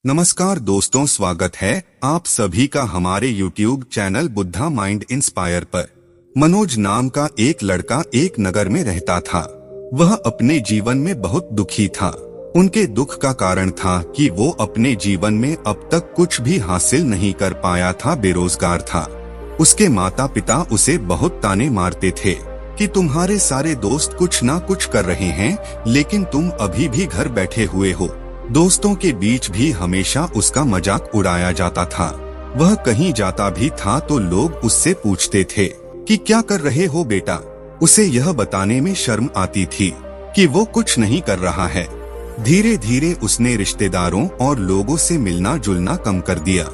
नमस्कार दोस्तों, स्वागत है आप सभी का हमारे YouTube channel Buddha mind inspire पर। मनोज नाम का एक लड़का एक नगर में रहता था। वह अपने जीवन में बहुत दुखी था। उनके दुख का कारण था कि वो अपने जीवन में अब तक कुछ भी हासिल नहीं कर पाया था, बेरोजगार था। उसके माता पिता उसे बहुत ताने मारते थे कि तुम्हारे सारे दोस्त कुछ ना कुछ कर रहे हैं, लेकिन तुम अभी भी घर बैठे हुए हो। दोस्तों के बीच भी हमेशा उसका मजाक उड़ाया जाता था। वह कहीं जाता भी था तो लोग उससे पूछते थे कि क्या कर रहे हो बेटा। उसे यह बताने में शर्म आती थी कि वो कुछ नहीं कर रहा है। धीरे धीरे उसने रिश्तेदारों और लोगों से मिलना जुलना कम कर दिया।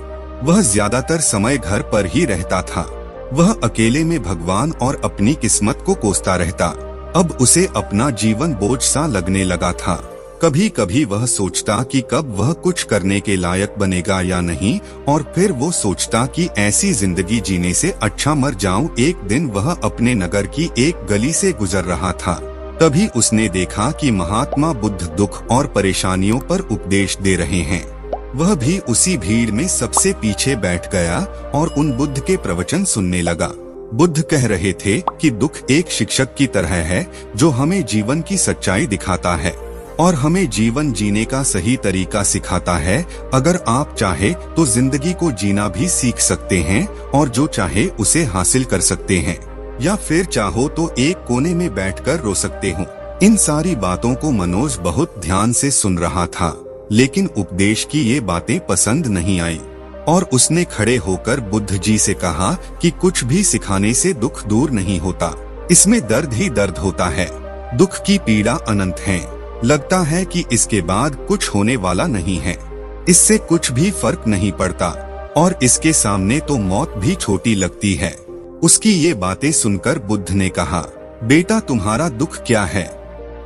वह ज्यादातर समय घर पर ही रहता था। वह अकेले में भगवान और अपनी किस्मत को कोसता रहता। अब उसे अपना जीवन बोझ सा लगने लगा था। कभी कभी वह सोचता कि कब वह कुछ करने के लायक बनेगा या नहीं, और फिर वो सोचता कि ऐसी जिंदगी जीने से अच्छा मर जाऊं। एक दिन वह अपने नगर की एक गली से गुजर रहा था। तभी उसने देखा कि महात्मा बुद्ध दुख और परेशानियों पर उपदेश दे रहे हैं। वह भी उसी भीड़ में सबसे पीछे बैठ गया और उन बुद्ध के प्रवचन सुनने लगा। बुद्ध कह रहे थे कि दुख एक शिक्षक की तरह है जो हमें जीवन की सच्चाई दिखाता है और हमें जीवन जीने का सही तरीका सिखाता है। अगर आप चाहे तो जिंदगी को जीना भी सीख सकते हैं और जो चाहे उसे हासिल कर सकते हैं, या फिर चाहो तो एक कोने में बैठकर रो सकते हो। इन सारी बातों को मनोज बहुत ध्यान से सुन रहा था, लेकिन उपदेश की ये बातें पसंद नहीं आई और उसने खड़े होकर बुद्ध जी से कहा कि कुछ भी सिखाने से दुख दूर नहीं होता, इसमें दर्द ही दर्द होता है। दुख की पीड़ा अनंत है। लगता है कि इसके बाद कुछ होने वाला नहीं है, इससे कुछ भी फर्क नहीं पड़ता और इसके सामने तो मौत भी छोटी लगती है। उसकी ये बातें सुनकर बुद्ध ने कहा, बेटा तुम्हारा दुख क्या है।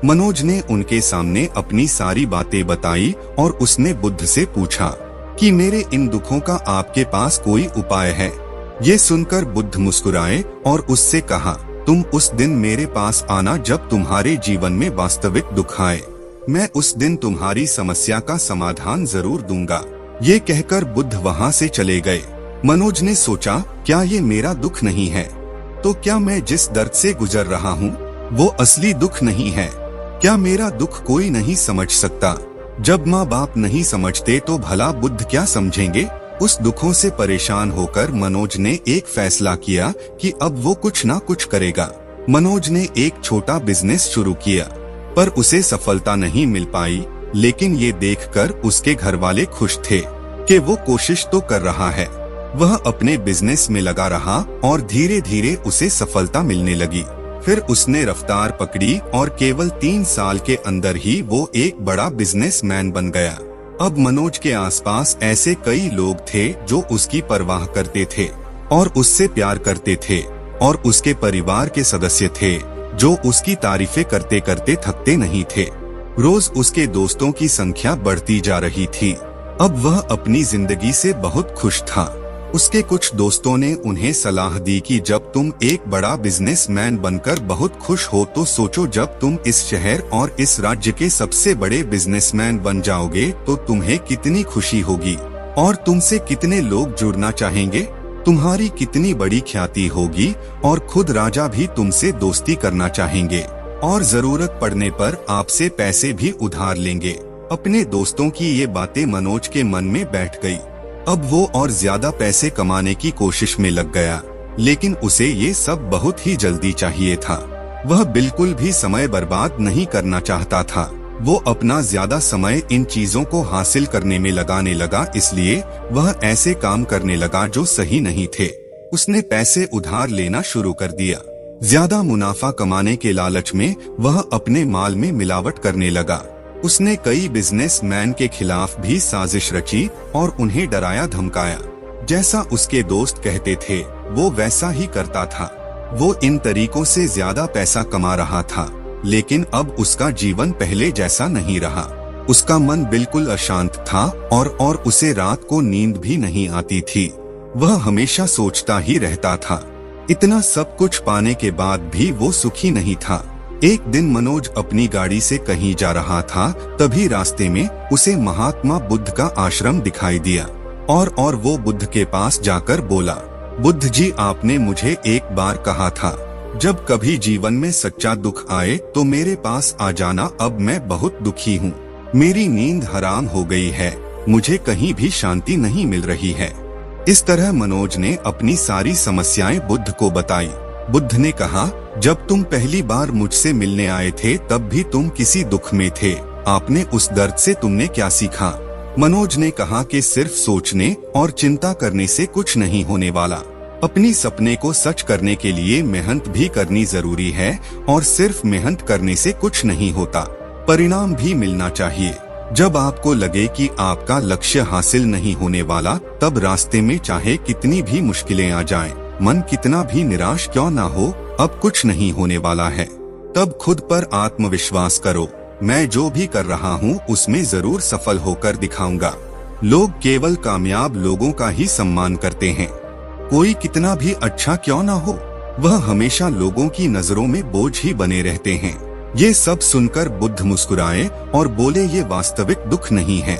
मनोज ने उनके सामने अपनी सारी बातें बताई और उसने बुद्ध से पूछा कि मेरे इन दुखों का आपके पास कोई उपाय है। ये सुनकर बुद्ध मुस्कुराए और उससे कहा, तुम उस दिन मेरे पास आना जब तुम्हारे जीवन में वास्तविक दुख आए। मैं उस दिन तुम्हारी समस्या का समाधान जरूर दूंगा। ये कहकर बुद्ध वहाँ से चले गए। मनोज ने सोचा, क्या ये मेरा दुख नहीं है? तो क्या मैं जिस दर्द से गुजर रहा हूँ वो असली दुख नहीं है? क्या मेरा दुख कोई नहीं समझ सकता? जब माँ बाप नहीं समझते तो भला बुद्ध क्या समझेंगे? उस दुखों से परेशान होकर मनोज ने एक फैसला किया कि अब वो कुछ ना कुछ करेगा। मनोज ने एक छोटा बिजनेस शुरू किया, पर उसे सफलता नहीं मिल पाई, लेकिन ये देखकर उसके घर वाले खुश थे कि वो कोशिश तो कर रहा है। वह अपने बिजनेस में लगा रहा और धीरे धीरे उसे सफलता मिलने लगी। फिर उसने रफ्तार पकड़ी और केवल 3 साल के अंदर ही वो एक बड़ा बिजनेसमैन बन गया। अब मनोज के आसपास ऐसे कई लोग थे जो उसकी परवाह करते थे और उससे प्यार करते थे, और उसके परिवार के सदस्य थे जो उसकी तारीफें करते करते थकते नहीं थे। रोज उसके दोस्तों की संख्या बढ़ती जा रही थी। अब वह अपनी जिंदगी से बहुत खुश था। उसके कुछ दोस्तों ने उन्हें सलाह दी कि जब तुम एक बड़ा बिजनेसमैन बनकर बहुत खुश हो तो सोचो जब तुम इस शहर और इस राज्य के सबसे बड़े बिजनेसमैन बन जाओगे तो तुम्हें कितनी खुशी होगी और तुमसे कितने लोग जुड़ना चाहेंगे। तुम्हारी कितनी बड़ी ख्याति होगी और खुद राजा भी तुमसे दोस्ती करना चाहेंगे और जरूरत पड़ने पर आपसे पैसे भी उधार लेंगे। अपने दोस्तों की ये बातें मनोज के मन में बैठ गई। अब वो और ज्यादा पैसे कमाने की कोशिश में लग गया, लेकिन उसे ये सब बहुत ही जल्दी चाहिए था। वह बिल्कुल भी समय बर्बाद नहीं करना चाहता था। वो अपना ज्यादा समय इन चीजों को हासिल करने में लगाने लगा, इसलिए वह ऐसे काम करने लगा जो सही नहीं थे। उसने पैसे उधार लेना शुरू कर दिया। ज्यादा मुनाफा कमाने के लालच में वह अपने माल में मिलावट करने लगा। उसने कई बिजनेसमैन के खिलाफ भी साजिश रची और उन्हें डराया धमकाया। जैसा उसके दोस्त कहते थे वो वैसा ही करता था। वो इन तरीकों से ज्यादा पैसा कमा रहा था, लेकिन अब उसका जीवन पहले जैसा नहीं रहा। उसका मन बिल्कुल अशांत था और उसे रात को नींद भी नहीं आती थी। वह हमेशा सोचता ही रहता था। इतना सब कुछ पाने के बाद भी वो सुखी नहीं था। एक दिन मनोज अपनी गाड़ी से कहीं जा रहा था, तभी रास्ते में उसे महात्मा बुद्ध का आश्रम दिखाई दिया और वो बुद्ध के पास जाकर बोला, बुद्ध जी, आपने मुझे एक बार कहा था जब कभी जीवन में सच्चा दुख आए तो मेरे पास आ जाना। अब मैं बहुत दुखी हूँ, मेरी नींद हराम हो गई है, मुझे कहीं भी शांति नहीं मिल रही है। इस तरह मनोज ने अपनी सारी समस्याएं बुद्ध को बताई। बुद्ध ने कहा, जब तुम पहली बार मुझसे मिलने आए थे तब भी तुम किसी दुख में थे, आपने उस दर्द से तुमने क्या सीखा? मनोज ने कहा कि सिर्फ सोचने और चिंता करने से कुछ नहीं होने वाला, अपनी सपने को सच करने के लिए मेहनत भी करनी जरूरी है और सिर्फ मेहनत करने से कुछ नहीं होता, परिणाम भी मिलना चाहिए। जब आपको लगे कि आपका लक्ष्य हासिल नहीं होने वाला, तब रास्ते में चाहे कितनी भी मुश्किलें आ जाएं, मन कितना भी निराश क्यों ना हो, अब कुछ नहीं होने वाला है, तब खुद पर आत्मविश्वास करो। मैं जो भी कर रहा हूँ उसमें जरूर सफल होकर दिखाऊंगा। लोग केवल कामयाब लोगों का ही सम्मान करते हैं, कोई कितना भी अच्छा क्यों ना हो, वह हमेशा लोगों की नजरों में बोझ ही बने रहते हैं। ये सब सुनकर बुद्ध मुस्कुराए और बोले, ये वास्तविक दुख नहीं है।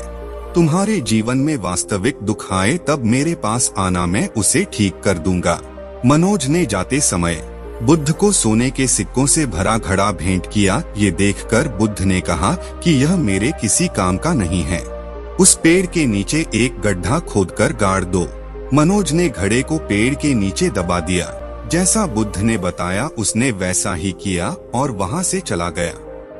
तुम्हारे जीवन में वास्तविक दुख आए तब मेरे पास आना, मैं उसे ठीक कर दूंगा। मनोज ने जाते समय बुद्ध को सोने के सिक्कों से भरा घड़ा भेंट किया। ये देखकर बुद्ध ने कहा कि यह मेरे किसी काम का नहीं है, उस पेड़ के नीचे एक गड्ढा खोदकर गाड़ दो। मनोज ने घड़े को पेड़ के नीचे दबा दिया। जैसा बुद्ध ने बताया उसने वैसा ही किया और वहां से चला गया।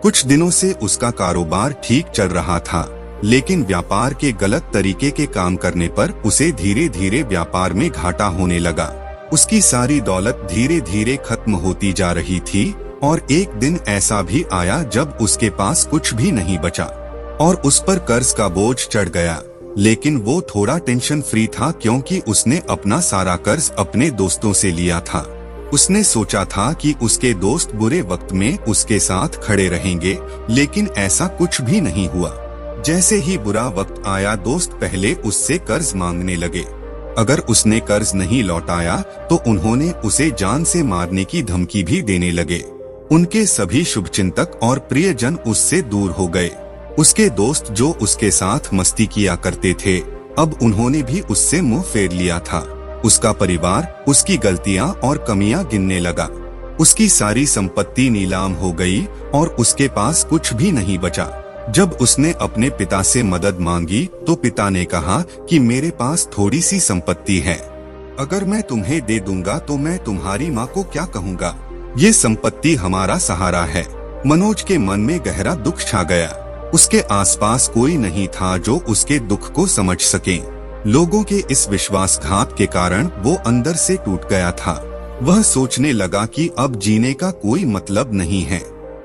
कुछ दिनों से उसका कारोबार ठीक चल रहा था, लेकिन व्यापार के गलत तरीके के काम करने पर उसे धीरे धीरे व्यापार में घाटा होने लगा। उसकी सारी दौलत धीरे धीरे खत्म होती जा रही थी और एक दिन ऐसा भी आया जब उसके पास कुछ भी नहीं बचा और उस पर कर्ज का बोझ चढ़ गया। लेकिन वो थोड़ा टेंशन फ्री था क्योंकि उसने अपना सारा कर्ज अपने दोस्तों से लिया था। उसने सोचा था कि उसके दोस्त बुरे वक्त में उसके साथ खड़े रहेंगे, लेकिन ऐसा कुछ भी नहीं हुआ। जैसे ही बुरा वक्त आया, दोस्त पहले उससे कर्ज मांगने लगे। अगर उसने कर्ज नहीं लौटाया तो उन्होंने उसे जान से मारने की धमकी भी देने लगे। उनके सभी शुभचिंतक और प्रियजन उससे दूर हो गए। उसके दोस्त जो उसके साथ मस्ती किया करते थे, अब उन्होंने भी उससे मुंह फेर लिया था। उसका परिवार उसकी गलतियां और कमियां गिनने लगा। उसकी सारी संपत्ति नीलाम हो गई और उसके पास कुछ भी नहीं बचा। जब उसने अपने पिता से मदद मांगी तो पिता ने कहा कि मेरे पास थोड़ी सी संपत्ति है, अगर मैं तुम्हें दे दूंगा तो मैं तुम्हारी माँ को क्या कहूँगा? ये संपत्ति हमारा सहारा है। मनोज के मन में गहरा दुख छा गया। उसके आसपास कोई नहीं था जो उसके दुख को समझ सके। लोगों के इस विश्वासघात के कारण वो अंदर से टूट गया था। वह सोचने लगा कि अब जीने का कोई मतलब नहीं है,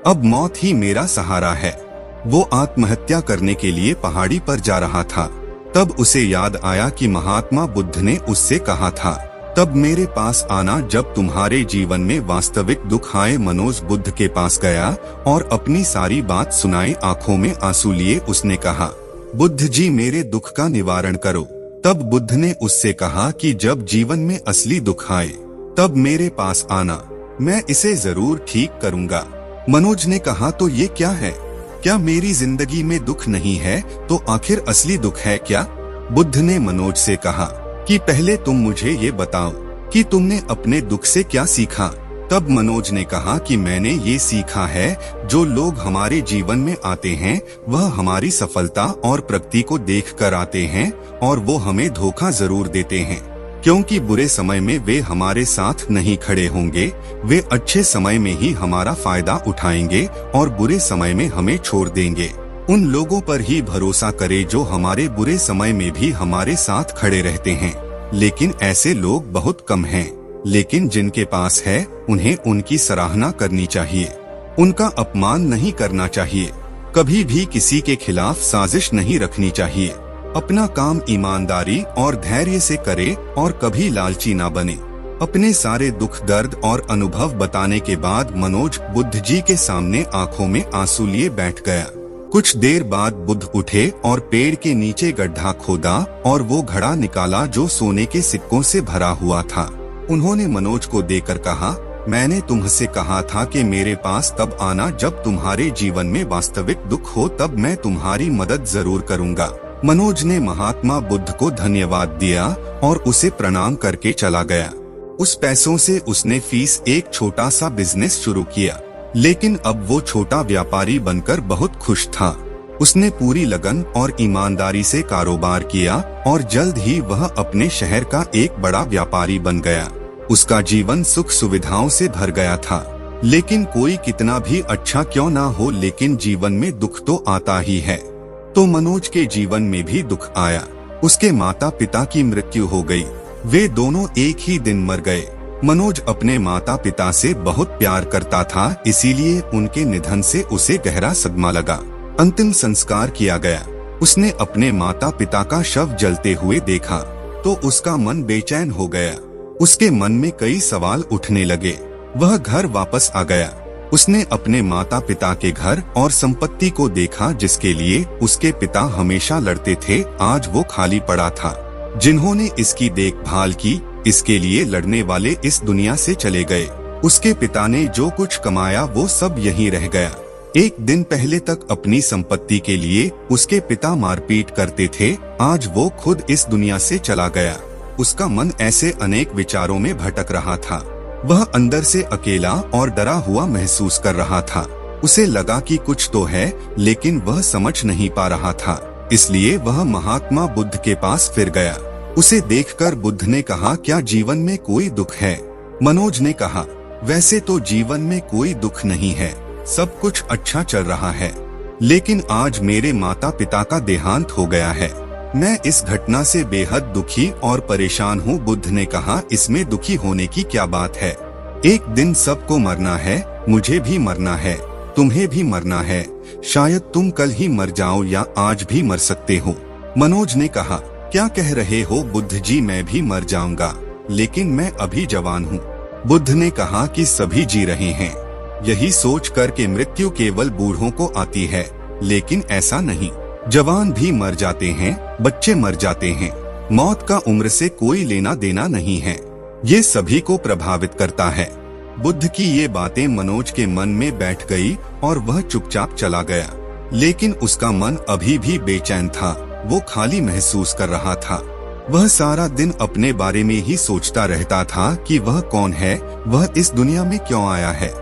अब मौत ही मेरा सहारा है। वो आत्महत्या करने के लिए पहाड़ी पर जा रहा था। तब उसे याद आया कि महात्मा बुद्ध ने उससे कहा था, तब मेरे पास आना जब तुम्हारे जीवन में वास्तविक दुख आए। मनोज बुद्ध के पास गया और अपनी सारी बात सुनाई। आंखों में आंसू लिए उसने कहा, बुद्ध जी, मेरे दुख का निवारण करो। तब बुद्ध ने उससे कहा कि जब जीवन में असली दुख आए तब मेरे पास आना, मैं इसे जरूर ठीक करूंगा। मनोज ने कहा, तो ये क्या है? क्या मेरी जिंदगी में दुख नहीं है तो आखिर असली दुख है क्या? बुद्ध ने मनोज से कहा कि पहले तुम मुझे ये बताओ कि तुमने अपने दुख से क्या सीखा। तब मनोज ने कहा कि मैंने ये सीखा है, जो लोग हमारे जीवन में आते हैं वह हमारी सफलता और प्रगति को देखकर आते हैं और वो हमें धोखा जरूर देते हैं, क्योंकि बुरे समय में वे हमारे साथ नहीं खड़े होंगे। वे अच्छे समय में ही हमारा फायदा उठाएंगे और बुरे समय में हमें छोड़ देंगे। उन लोगों पर ही भरोसा करें जो हमारे बुरे समय में भी हमारे साथ खड़े रहते हैं। लेकिन ऐसे लोग बहुत कम हैं, लेकिन जिनके पास है उन्हें उनकी सराहना करनी चाहिए, उनका अपमान नहीं करना चाहिए। कभी भी किसी के खिलाफ साजिश नहीं रखनी चाहिए। अपना काम ईमानदारी और धैर्य से करे और कभी लालची ना बने। अपने सारे दुख दर्द और अनुभव बताने के बाद मनोज बुद्ध जी के सामने आंखों में आंसू लिए बैठ गया। कुछ देर बाद बुद्ध उठे और पेड़ के नीचे गड्ढा खोदा और वो घड़ा निकाला जो सोने के सिक्कों से भरा हुआ था। उन्होंने मनोज को देकर कहा, मैंने तुमसे कहा था कि मेरे पास तब आना जब तुम्हारे जीवन में वास्तविक दुख हो, तब मैं तुम्हारी मदद जरूर करूंगा। मनोज ने महात्मा बुद्ध को धन्यवाद दिया और उसे प्रणाम करके चला गया। उस पैसों से उसने फीस एक छोटा सा बिजनेस शुरू किया, लेकिन अब वो छोटा व्यापारी बनकर बहुत खुश था। उसने पूरी लगन और ईमानदारी से कारोबार किया और जल्द ही वह अपने शहर का एक बड़ा व्यापारी बन गया। उसका जीवन सुख सुविधाओं से भर गया था। लेकिन कोई कितना भी अच्छा क्यों ना हो, लेकिन जीवन में दुख तो आता ही है। तो मनोज के जीवन में भी दुख आया। उसके माता पिता की मृत्यु हो गई। वे दोनों एक ही दिन मर गए। मनोज अपने माता पिता से बहुत प्यार करता था, इसीलिए उनके निधन से उसे गहरा सदमा लगा। अंतिम संस्कार किया गया। उसने अपने माता पिता का शव जलते हुए देखा तो उसका मन बेचैन हो गया। उसके मन में कई सवाल उठने लगे। वह घर वापस आ गया। उसने अपने माता पिता के घर और संपत्ति को देखा, जिसके लिए उसके पिता हमेशा लड़ते थे। आज वो खाली पड़ा था। जिन्होंने इसकी देखभाल की, इसके लिए लड़ने वाले इस दुनिया से चले गए। उसके पिता ने जो कुछ कमाया वो सब यहीं रह गया। एक दिन पहले तक अपनी संपत्ति के लिए उसके पिता मारपीट करते थे, आज वो खुद इस दुनिया से चला गया। उसका मन ऐसे अनेक विचारों में भटक रहा था। वह अंदर से अकेला और डरा हुआ महसूस कर रहा था। उसे लगा कि कुछ तो है, लेकिन वह समझ नहीं पा रहा था। इसलिए वह महात्मा बुद्ध के पास फिर गया। उसे देखकर बुद्ध ने कहा, क्या जीवन में कोई दुख है? मनोज ने कहा, वैसे तो जीवन में कोई दुख नहीं है, सब कुछ अच्छा चल रहा है, लेकिन आज मेरे माता पिता का देहांत हो गया है। मैं इस घटना से बेहद दुखी और परेशान हूँ। बुद्ध ने कहा, इसमें दुखी होने की क्या बात है? एक दिन सबको मरना है, मुझे भी मरना है, तुम्हें भी मरना है। शायद तुम कल ही मर जाओ या आज भी मर सकते हो। मनोज ने कहा, क्या कह रहे हो बुद्ध जी, मैं भी मर जाऊंगा, लेकिन मैं अभी जवान हूँ। बुद्ध ने कहा कि सभी जी रहे हैं। यही सोच कर के मृत्यु केवल बूढ़ों को आती है, लेकिन ऐसा नहीं। जवान भी मर जाते हैं, बच्चे मर जाते हैं। मौत का उम्र से कोई लेना देना नहीं है, ये सभी को प्रभावित करता है। बुद्ध की ये बातें मनोज के मन में बैठ गई और वह चुपचाप चला गया। लेकिन उसका मन अभी भी बेचैन था। वो खाली महसूस कर रहा था। वह सारा दिन अपने बारे में ही सोचता रहता था कि वह कौन है, वह इस दुनिया में क्यों आया है,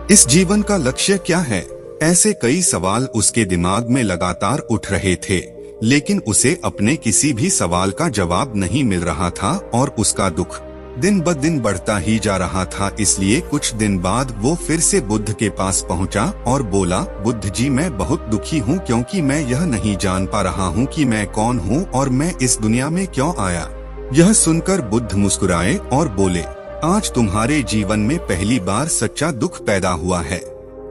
इस जीवन का लक्ष्य क्या है। ऐसे कई सवाल उसके दिमाग में लगातार उठ रहे थे, लेकिन उसे अपने किसी भी सवाल का जवाब नहीं मिल रहा था और उसका दुख दिन ब दिन बढ़ता ही जा रहा था। इसलिए कुछ दिन बाद वो फिर से बुद्ध के पास पहुंचा और बोला, बुद्ध जी, मैं बहुत दुखी हूँ, क्योंकि मैं यह नहीं जान पा रहा हूँ कि मैं कौन हूँ और मैं इस दुनिया में क्यों आया। यह सुनकर बुद्ध मुस्कुराए और बोले, आज तुम्हारे जीवन में पहली बार सच्चा दुख पैदा हुआ है।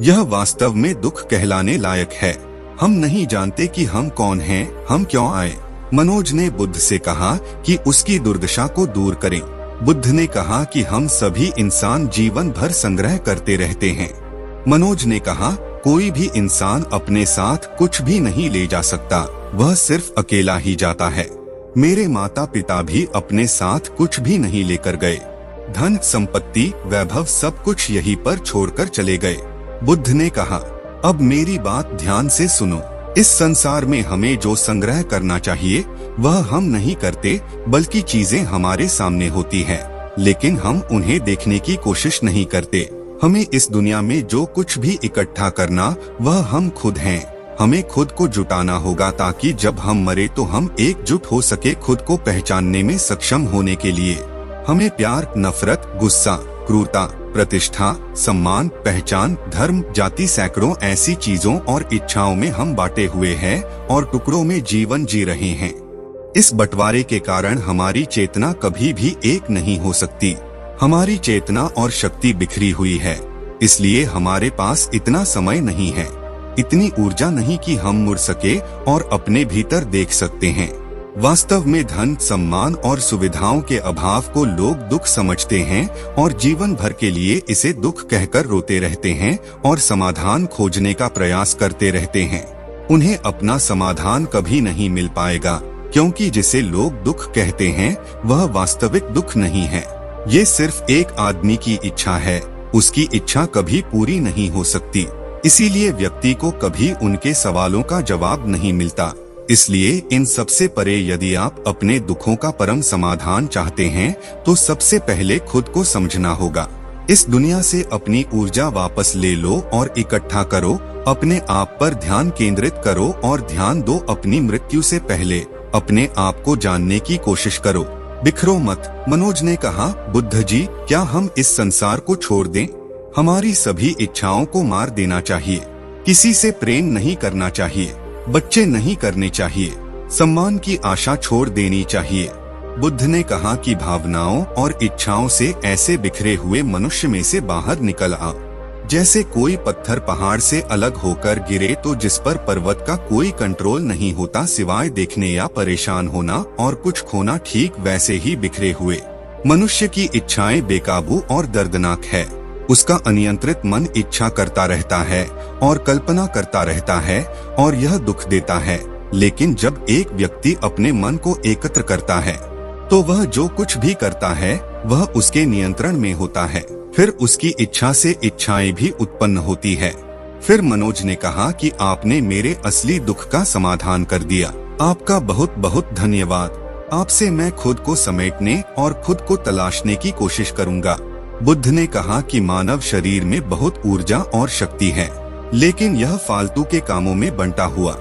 यह वास्तव में दुख कहलाने लायक है। हम नहीं जानते कि हम कौन हैं, हम क्यों आए। मनोज ने बुद्ध से कहा कि उसकी दुर्दशा को दूर करें। बुद्ध ने कहा कि हम सभी इंसान जीवन भर संग्रह करते रहते हैं। मनोज ने कहा, कोई भी इंसान अपने साथ कुछ भी नहीं ले जा सकता, वह सिर्फ अकेला ही जाता है। मेरे माता पिता भी अपने साथ कुछ भी नहीं लेकर गए। धन, संपत्ति, वैभव सब कुछ यहीं पर छोड़कर चले गए। बुद्ध ने कहा, अब मेरी बात ध्यान से सुनो। इस संसार में हमें जो संग्रह करना चाहिए वह हम नहीं करते, बल्कि चीजें हमारे सामने होती हैं, लेकिन हम उन्हें देखने की कोशिश नहीं करते। हमें इस दुनिया में जो कुछ भी इकट्ठा करना वह हम खुद हैं। हमें खुद को जुटाना होगा ताकि जब हम मरे तो हम एकजुट हो सके, खुद को पहचानने में सक्षम होने के लिए। हमें प्यार, नफरत, गुस्सा, क्रूरता, प्रतिष्ठा, सम्मान, पहचान, धर्म, जाति, सैकड़ों ऐसी चीजों और इच्छाओं में हम बांटे हुए हैं और टुकड़ों में जीवन जी रहे हैं। इस बंटवारे के कारण हमारी चेतना कभी भी एक नहीं हो सकती। हमारी चेतना और शक्ति बिखरी हुई है, इसलिए हमारे पास इतना समय नहीं है, इतनी ऊर्जा नहीं कि हम मुड़ सके और अपने भीतर देख सकते हैं। वास्तव में धन, सम्मान और सुविधाओं के अभाव को लोग दुख समझते हैं और जीवन भर के लिए इसे दुख कहकर रोते रहते हैं और समाधान खोजने का प्रयास करते रहते हैं। उन्हें अपना समाधान कभी नहीं मिल पाएगा, क्योंकि जिसे लोग दुख कहते हैं वह वास्तविक दुख नहीं है। ये सिर्फ एक आदमी की इच्छा है, उसकी इच्छा कभी पूरी नहीं हो सकती। इसीलिए व्यक्ति को कभी उनके सवालों का जवाब नहीं मिलता। इसलिए इन सबसे परे यदि आप अपने दुखों का परम समाधान चाहते हैं तो सबसे पहले खुद को समझना होगा। इस दुनिया से अपनी ऊर्जा वापस ले लो और इकट्ठा करो, अपने आप पर ध्यान केंद्रित करो और ध्यान दो अपनी मृत्यु से पहले अपने आप को जानने की कोशिश करो। बिखरो मत। मनोज ने कहा, बुद्ध जी, क्या हम इस संसार को छोड़ दें? हमारी सभी इच्छाओं को मार देना चाहिए। किसी से प्रेम नहीं करना चाहिए, बच्चे नहीं करने चाहिए, सम्मान की आशा छोड़ देनी चाहिए। बुद्ध ने कहा कि भावनाओं और इच्छाओं से ऐसे बिखरे हुए मनुष्य में से बाहर निकल आ, जैसे कोई पत्थर पहाड़ से अलग होकर गिरे तो जिस पर पर्वत का कोई कंट्रोल नहीं होता सिवाय देखने या परेशान होना और कुछ खोना। ठीक वैसे ही बिखरे हुए मनुष्य की इच्छाएं बेकाबू और दर्दनाक है। उसका अनियंत्रित मन इच्छा करता रहता है और कल्पना करता रहता है और यह दुख देता है। लेकिन जब एक व्यक्ति अपने मन को एकत्र करता है तो वह जो कुछ भी करता है वह उसके नियंत्रण में होता है। फिर उसकी इच्छा से इच्छाएं भी उत्पन्न होती है। फिर मनोज ने कहा कि आपने मेरे असली दुख का समाधान कर दिया। आपका बहुत बहुत धन्यवाद। आपसे मैं खुद को समेटने और खुद को तलाशने की कोशिश करूंगा। बुद्ध ने कहा कि मानव शरीर में बहुत ऊर्जा और शक्ति है, लेकिन यह फालतू के कामों में बंटा हुआ,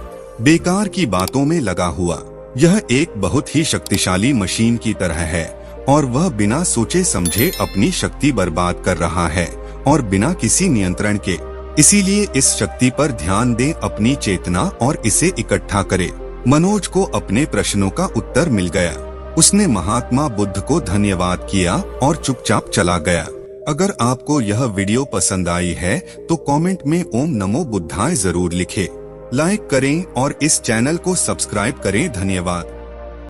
बेकार की बातों में लगा हुआ। यह एक बहुत ही शक्तिशाली मशीन की तरह है और वह बिना सोचे समझे अपनी शक्ति बर्बाद कर रहा है और बिना किसी नियंत्रण के। इसीलिए इस शक्ति पर ध्यान दें, अपनी चेतना, और इसे इकट्ठा करें। मनोज को अपने प्रश्नों का उत्तर मिल गया। उसने महात्मा बुद्ध को धन्यवाद किया और चुपचाप चला गया। अगर आपको यह वीडियो पसंद आई है तो कमेंट में ओम नमो बुद्धाय जरूर लिखें। लाइक करें और इस चैनल को सब्सक्राइब करें। धन्यवाद।